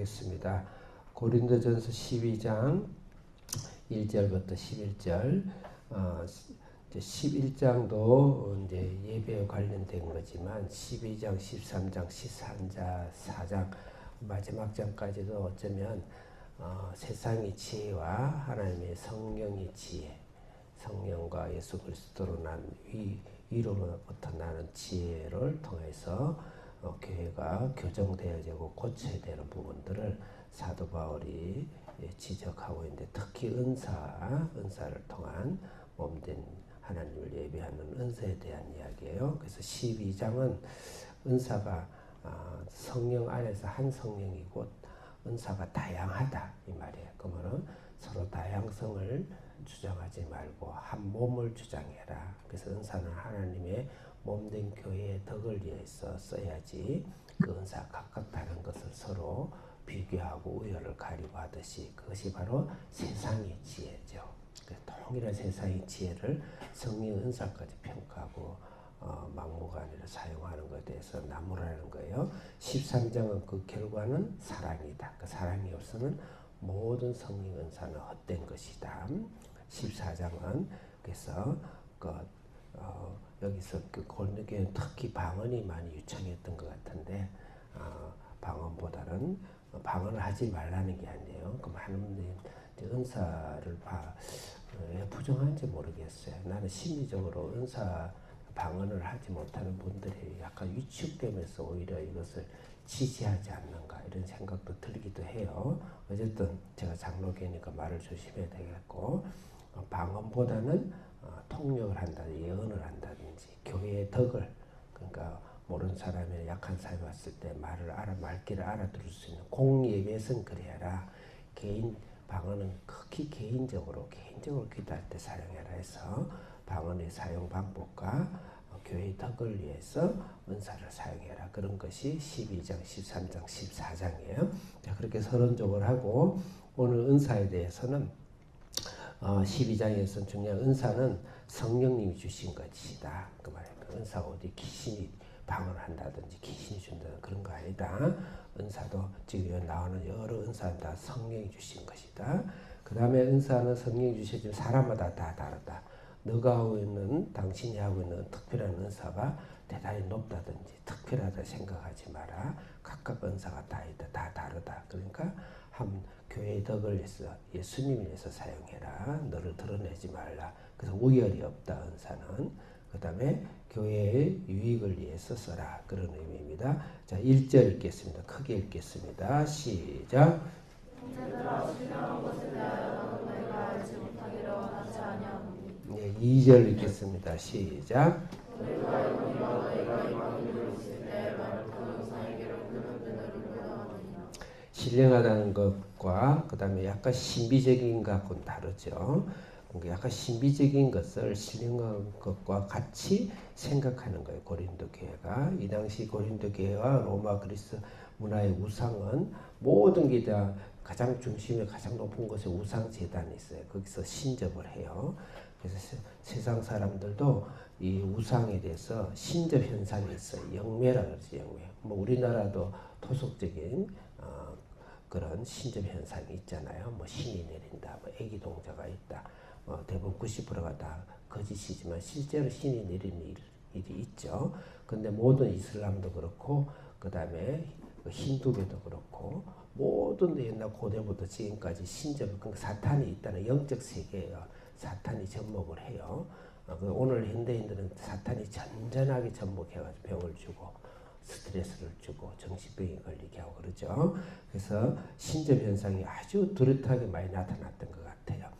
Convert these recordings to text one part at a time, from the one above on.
하겠습니다. 고린도전서 12장 1절부터 11절. 11장도 이제 예배에 관련된 거지만 12장, 13장, 14장 마지막 장까지도 어쩌면 세상의 지혜와 하나님의 성령의 지혜, 성령과 예수 그리스도로 난 위로부터 나는 지혜를 통해서 교회가 교정되어지고 고쳐야 되는 부분들을 사도 바울이 지적하고 있는데, 특히 은사를 통한 몸된 하나님을 예배하는 은사에 대한 이야기예요. 그래서 12장은 은사가 성령 안에서 한 성령이고 은사가 다양하다 이 말이에요. 그러면 서로 다양성을 주장하지 말고 한 몸을 주장해라. 그래서 은사는 하나님의 몸된 교회의 덕을 위해서 써야지, 그 은사 각각 다른 것을 서로 비교하고 우열을 가리고 하듯이 그것이 바로 세상의 지혜죠. 통일한 세상의 지혜를 성령 은사까지 평가하고 막무가내로 사용하는 것에 대해서 나무라는 거예요. 13장은 그 결과는 사랑이다. 그 사랑이 없으면 모든 성령 은사는 헛된 것이다. 14장은 그래서 여기서 그 고린도교회는 특히 방언이 많이 유창했던 것 같은데, 방언보다는 방언을 하지 말라는 게 아니에요. 그럼 하나님 은사를 왜 부정하는지 모르겠어요. 나는 심리적으로 은사 방언을 하지 못하는 분들이 약간 위축되면서 오히려 이것을 지지하지 않는가 이런 생각도 들기도 해요. 어쨌든 제가 장로교니까 말을 조심해야 되겠고, 방언보다는 통역을 한다든지 예언을 한다든지 교회의 덕을, 그러니까 모르는 사람이 약한 사람이 왔을 때 말귀를 알아들을 수 있는 공예배선 그래야라. 개인 방언은 극히 개인적으로 기도할 때 사용해라 해서 방언의 사용 방법과 교회의 덕을 위해서 은사를 사용해라. 그런 것이 12장, 13장, 14장이에요. 자, 그렇게 서론적으로 하고, 오늘 은사에 대해서는 12장에서 중요한 은사는 성령님이 주신 것이다. 그 말이에요. 은사 어디 귀신이 방언을 한다든지 귀신이 준다는 그런 거 아니다. 은사도 지금 나오는 여러 은사는 다 성령이 주신 것이다. 그 다음에 은사는 성령이 주시지만 사람마다 다 다르다. 너가 하고 있는, 당신이 하고 있는 특별한 은사가 대단히 높다든지 특별하다 생각하지 마라. 각각 은사가 다 있다. 다 다르다. 그러니까 한 교회의 덕을 위해서, 예수님을 위해서 사용해라. 너를 드러내지 말라. 그래서 우열이 없다, 은사는. 그 다음에 교회의 유익을 위해서 써라. 그런 의미입니다. 자, 1절 읽겠습니다. 크게 읽겠습니다. 시작. 형제들아, 신령한 것에 대하여 너희가 알지 못하기를 원하지 아니하노니. 네, 2절 읽겠습니다. 시작. 우리가 이거니와 너희가 이방인으로 있을 때 말을 그 영상에게로 그는 그들을 보내느니라. 신령하다는 것과 그 다음에 약간 신비적인 것과는 다르죠. 약간 신비적인 것을 신령한 것과 같이 생각하는 거예요. 고린도 교회가. 이 당시 고린도 교회와 로마 그리스 문화의 우상은 모든 게 다 가장 중심에 가장 높은 곳에 우상 제단이 있어요. 거기서 신접을 해요. 그래서 세상 사람들도 이 우상에 대해서 신접 현상이 있어요. 영매라 그러지, 영매. 뭐 우리나라도 토속적인 그런 신접 현상이 있잖아요. 뭐 신이 내린다, 뭐 애기 동자가 있다. 대부분 90%가 다 거짓이지만 실제로 신이 내리는 일이 있죠. 근데 모든 이슬람도 그렇고, 그 다음에 힌두교도 그렇고, 모든 옛날 고대부터 지금까지 신접을, 그러니까 사탄이 있다는 영적 세계예요. 사탄이 접목을 해요. 오늘 현대인들은 사탄이 전전하게 접목해가지고 병을 주고 스트레스를 주고 정신병이 걸리게 하고 그러죠. 그래서 신접 현상이 아주 뚜렷하게 많이 나타났던 것 같아요.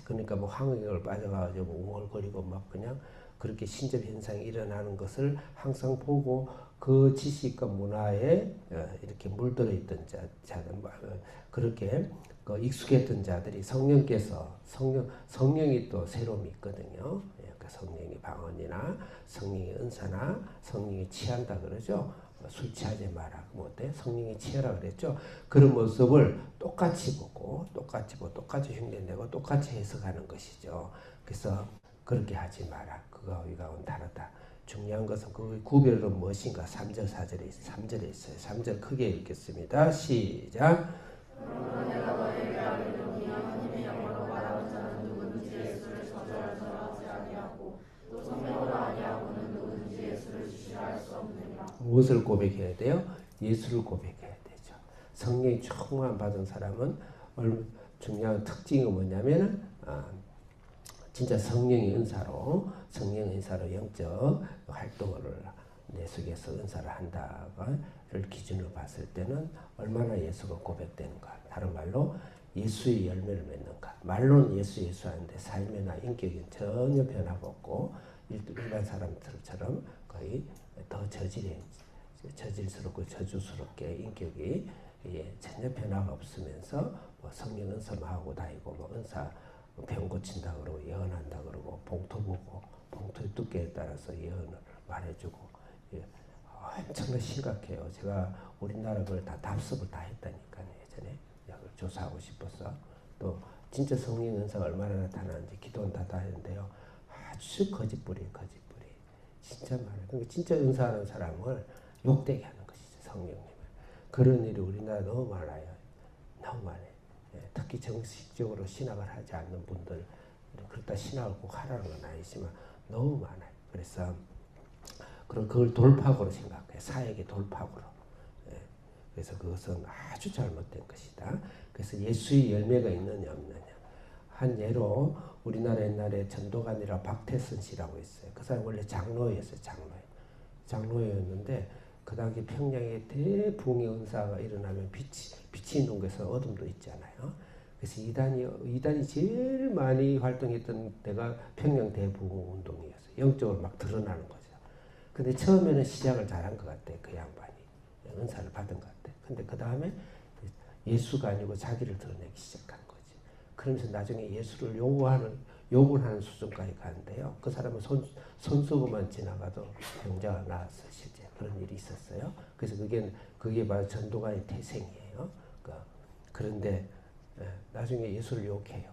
그러니까 뭐 황흑을 빠져가지고 웅얼거리고 막 그냥 그렇게 신접 현상이 일어나는 것을 항상 보고 그 지식과 문화에 이렇게 물들어 있던 자들, 그렇게 익숙했던 자들이 성령이 또 새로움이 있거든요. 그러니까 성령이 방언이나 성령의 은사나 성령이 취한다 그러죠. 술 취하지 마라. 뭐 어때? 성령이 취하라 그랬죠. 그런 모습을 똑같이 보고 똑같이 흉내내고 똑같이 해석하는 것이죠. 그래서 그렇게 하지 마라. 그거와 이거는 다르다. 중요한 것은 그 구별은 무엇인가? 3절 4절에 3절에 있어요. 3절 크게 읽겠습니다. 시작. 그러므로 내가 너에게 알리노니 하나님의 영광을 바라는 자는 누구든지 예수를 저주하지 아니하고 또 성령으로 아니하고는 누구든지 예수를 주시라 할 수 없느니라. 무엇을 고백해야 돼요? 예수를 고백해야 되죠. 성령이 충만 받은 사람은 중요한 특징이 뭐냐면은 진짜 성령의 은사로 영적 활동을 내 속에서 은사를 한다를 기준으로 봤을 때는 얼마나 예수가 고백되는가. 다른 말로 예수의 열매를 맺는가. 말로는 예수 하는데 삶이나 인격이 전혀 변화가 없고 일반 사람들처럼 거의 더 저질스럽고 저주스럽게 인격이 전혀 변화가 없으면서 뭐 성령 은사하고 다니고 뭐 은사 병 고친다 그러고 예언한다 그러고 봉투 보고 봉투의 두께에 따라서 예언을 말해주고 엄청나게 심각해요. 제가 우리나라 그걸 다 답습을 다 했다니까요. 예전에 약을 조사하고 싶어서 또 진짜 성령 은사가 얼마나 나타나는지 기도는 다 했는데요. 아주 거짓부리 진짜 많아요. 그러니까 진짜 은사하는 사람을 욕되게 하는 것이죠. 성령님을. 그런 일이 우리나라 너무 많아요. 너무 많아요. 특히 정식적으로 신학을 하지 않는 분들 그렇다 신학을 꼭 하라는 건 아니지만 너무 많아요. 그래서 그걸 돌파구로 생각해요. 사역의 돌파구로. 그래서 그것은 아주 잘못된 것이다. 그래서 예수의 열매가 있느냐 없느냐. 한 예로 우리나라 옛날에 전도관이라 박태선 씨라고 있어요. 그 사람 원래 장로였어요. 장로였는데 그 당시 평양에 대붕의 은사가 일어나면 빛이 있는 곳에서 어둠도 있잖아요. 그래서 이단이 제일 많이 활동했던 데가 평양 대붕 운동이었어요. 영적으로 막 드러나는 거죠. 근데 처음에는 시작을 잘한 것 같아요. 그 양반이. 은사를 받은 것 같아요. 근데 그 다음에 예수가 아니고 자기를 드러내기 시작한 거죠. 그러면서 나중에 예수를 욕을 하는 수준까지 가는데요. 그 사람은 손수건만 지나가도 병자가 나왔어요. 실제 그런 일이 있었어요. 그래서 그게 바로 전도관의 태생이에요. 그런데 나중에 예수를 욕해요.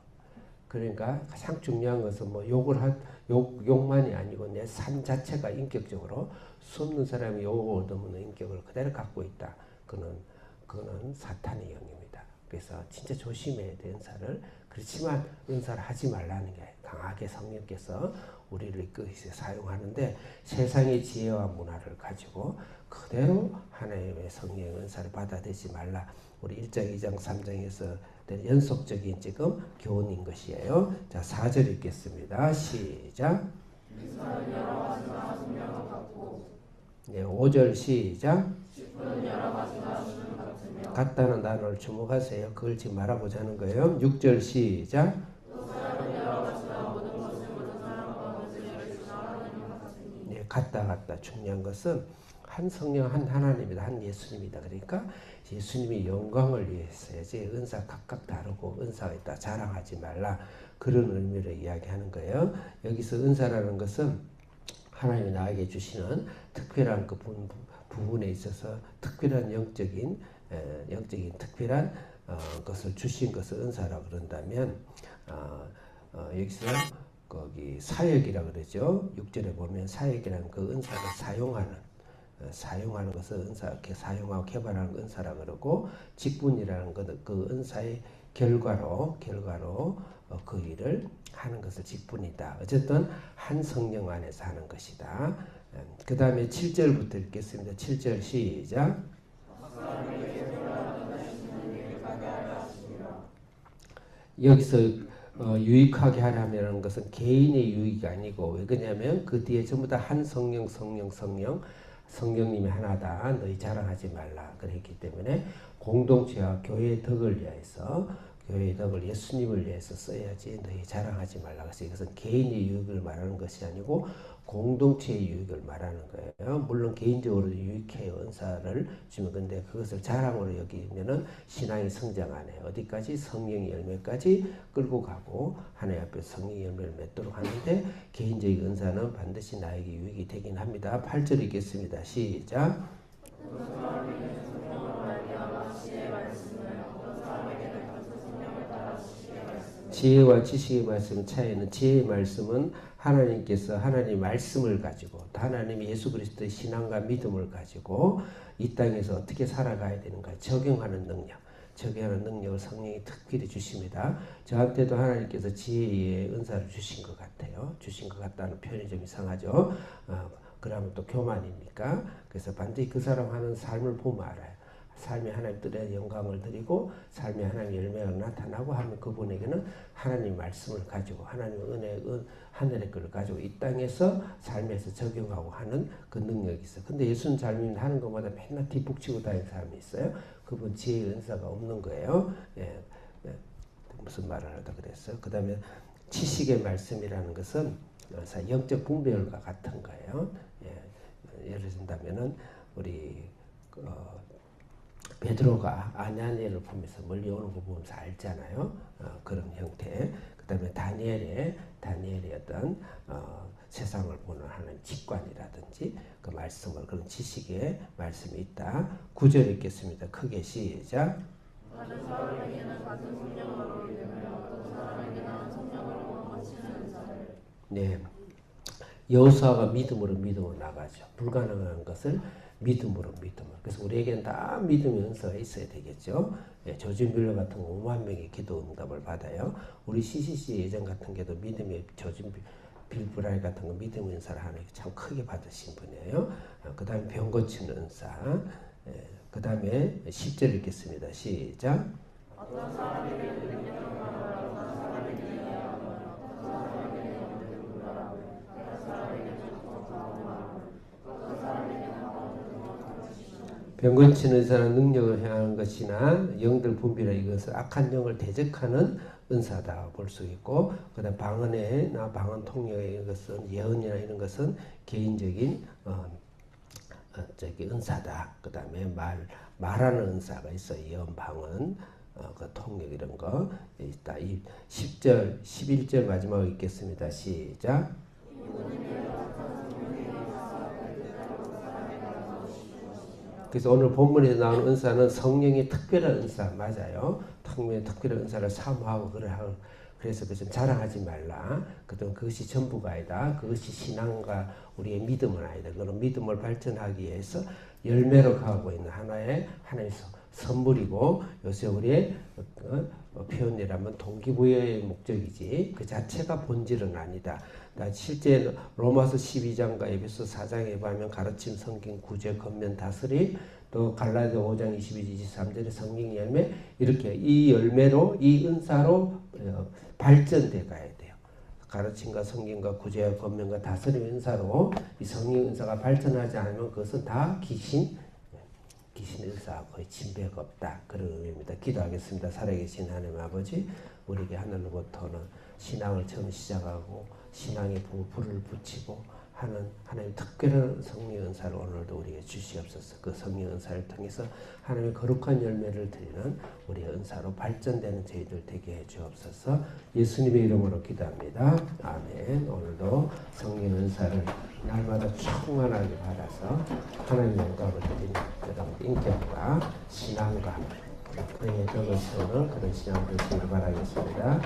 그러니까 가장 중요한 것은 뭐 욕만이 아니고 내 삶 자체가 인격적으로 수 없는 사람이 욕을 얻어먹는 인격을 그대로 갖고 있다. 그거는 사탄의 영입니다. 그래서 진짜 조심해야 돼, 은사를. 그렇지만 은사를 하지 말라는 게 강하게 성령께서 우리를 이끌어서 사용하는데 세상의 지혜와 문화를 가지고 그대로 하나님의 성령의 은사를 받아들이지 말라. 우리 1장, 2장, 3장에서 연속적인 지금 교훈인 것이에요. 자, 4절 읽겠습니다. 시작. 네, 5절 시작. 같다는 단어를 주목하세요. 그걸 지금 말아보자는 거예요. 6절 시작. 네, 같다. 중요한 것은 한 성령, 한 하나님이다. 한 예수님이다. 그러니까 예수님이 영광을 위해서야지 은사 각각 다르고 은사가 있다. 자랑하지 말라. 그런 의미를 이야기하는 거예요. 여기서 은사라는 것은 하나님이 나에게 주시는 특별한 그 부분에 있어서 특별한 영적인 특별한 것을 주신 것을 은사라고 그런다면 여기서 거기 사역이라 그러죠. 6절에 보면 사역이라는 그 은사를 사용하는 것을 은사 이렇게 사용하고 개발하는 은사라 그러고 직분이라는 것은 그 은사의 결과로 그 일을 하는 것을 직분이다. 어쨌든 한 성령 안에서 하는 것이다. 그 다음에 7절부터 읽겠습니다. 7절 시작. 여기서 유익하게 하라는 것은 개인의 유익이 아니고 왜 그러냐면 그 뒤에 전부 다 한 성령님이 하나다. 너희 자랑하지 말라. 그랬기 때문에 공동체와 교회의 덕을 위해서 교회의 덕을 예수님을 위해서 써야지 너희 자랑하지 말라. 그래서 이것은 개인의 유익을 말하는 것이 아니고 공동체의 유익을 말하는 거예요. 물론 개인적으로 유익해요. 은사를 주면. 근데 그것을 자랑으로 여기면은 신앙이 성장 안 해요. 어디까지? 성령의 열매까지 끌고 가고 하나님 앞에 성령의 열매를 맺도록 하는데 개인적인 은사는 반드시 나에게 유익이 되긴 합니다. 8절 읽겠습니다. 시작. 지혜와 지식의 말씀 차이는 지혜의 말씀은 하나님께서 하나님 말씀을 가지고 또 하나님 예수 그리스도의 신앙과 믿음을 가지고 이 땅에서 어떻게 살아가야 되는가 적용하는 능력을 성령이 특별히 주십니다. 저한테도 하나님께서 지혜의 은사를 주신 것 같아요. 주신 것 같다는 표현이 좀 이상하죠. 그러면 또 교만입니까? 그래서 반드시 그 사람 하는 삶을 보면 알아요. 삶이 하나님들의 영광을 드리고 삶이 하나님 열매가 나타나고 하면 그분에게는 하나님 말씀을 가지고 하나님의 은혜, 하늘의 것을 가지고 이 땅에서 삶에서 적용하고 하는 그 능력이 있어요. 근데 예수님 삶이 하는 것보다 맨날 뒷북치고 다니는 사람이 있어요. 그분 지혜의 은사가 없는 거예요. 예, 무슨 말을 하다 그랬어요. 그 다음에 지식의 말씀이라는 것은 영적 분별과 같은 거예요. 예를 든다면은 우리 베드로가 아나니아를 보면서 멀리 오는 거 보면서 알잖아요. 그런 형태. 그 다음에 다니엘의 어떤 세상을 보는 하나님 직관이라든지 그 말씀을 그런 지식의 말씀이 있다. 9절 읽겠습니다. 크게 시작. 다른 사람에게는 같은 성령으로 이르며 어떤 사람에게는 성령으로 넘치는 은사를. 네. 여호수아가 믿음으로 나가죠. 불가능한 것을 믿음으로. 그래서 우리에게는 다 믿음의 은사가 있어야 되겠죠. 예, 조지 밀러 같은 5만 명의 기도 응답을 받아요. 우리 CCC 예전 같은 게도 믿음의 조지 빌브라이 같은 거 믿음의 은사를 하는 게 참 크게 받으신 분이에요. 그 다음에 병 고치는 은사. 그 다음에 10절 읽겠습니다. 시작. 어떤 사람에게는 능력을 말하라. 어떤 사람에게는 이해하라. 어떤 사람에게는 영들을 말하라. 어떤 사람에게는 적법하고 말하라. 어떤 사람에게는 병 고치는 은사는 능력을 행하는 것이나 영들 분별하 이것을 악한 영을 대적하는 은사다 볼 수 있고, 그다음 방언이나 방언 통역의 이것은 예언이나 이런 것은 개인적인 은사다. 그다음에 말하는 은사가 있어. 예언, 방언, 그 통역 이런 거 있다. 이 10절, 11절 마지막 읽겠습니다. 시작. 그래서 오늘 본문에서 나오는 은사는 성령의 특별한 은사 맞아요. 성령의 특별한 은사를 사모하고 그래서 그것을 자랑하지 말라. 그것이 전부가 아니다. 그것이 신앙과 우리의 믿음은 아니다. 그런 믿음을 발전하기 위해서 열매로 가고 있는 하나의 하나님의 선물이고, 요새 우리의 표현이라면 동기부여의 목적이지 그 자체가 본질은 아니다. 실제 로마서 12장과 에베소 4장에 보면 가르침, 성경, 구제, 권면, 다스림, 또 갈라디아 5장 22, 23절의 성령 열매, 이렇게 이 열매로 이 은사로 발전돼 가야 돼요. 가르침과 성경과 구제와 권면과 다스림 은사로 이 성령 은사가 발전하지 않으면 그것은 다 귀신 은사, 거의 진배가 없다. 그런 의미입니다. 기도하겠습니다. 살아계신 하나님 아버지, 우리에게 하늘로부터는 신앙을 처음 시작하고 신앙에 불을 붙이고 하는 하나님 특별한 성령 은사를 오늘도 우리에게 주시옵소서. 그 성령 은사를 통해서 하나님의 거룩한 열매를 드리는 우리의 은사로 발전되는 저희들 되게 해 주옵소서. 예수님의 이름으로 기도합니다. 아멘. 오늘도 성령 은사를 날마다 충만하게 받아서 하나님의 영광을 드리는 여러분 인격과 신앙과 그의 덕을 세우는 그런 신앙을 되시길 바라겠습니다.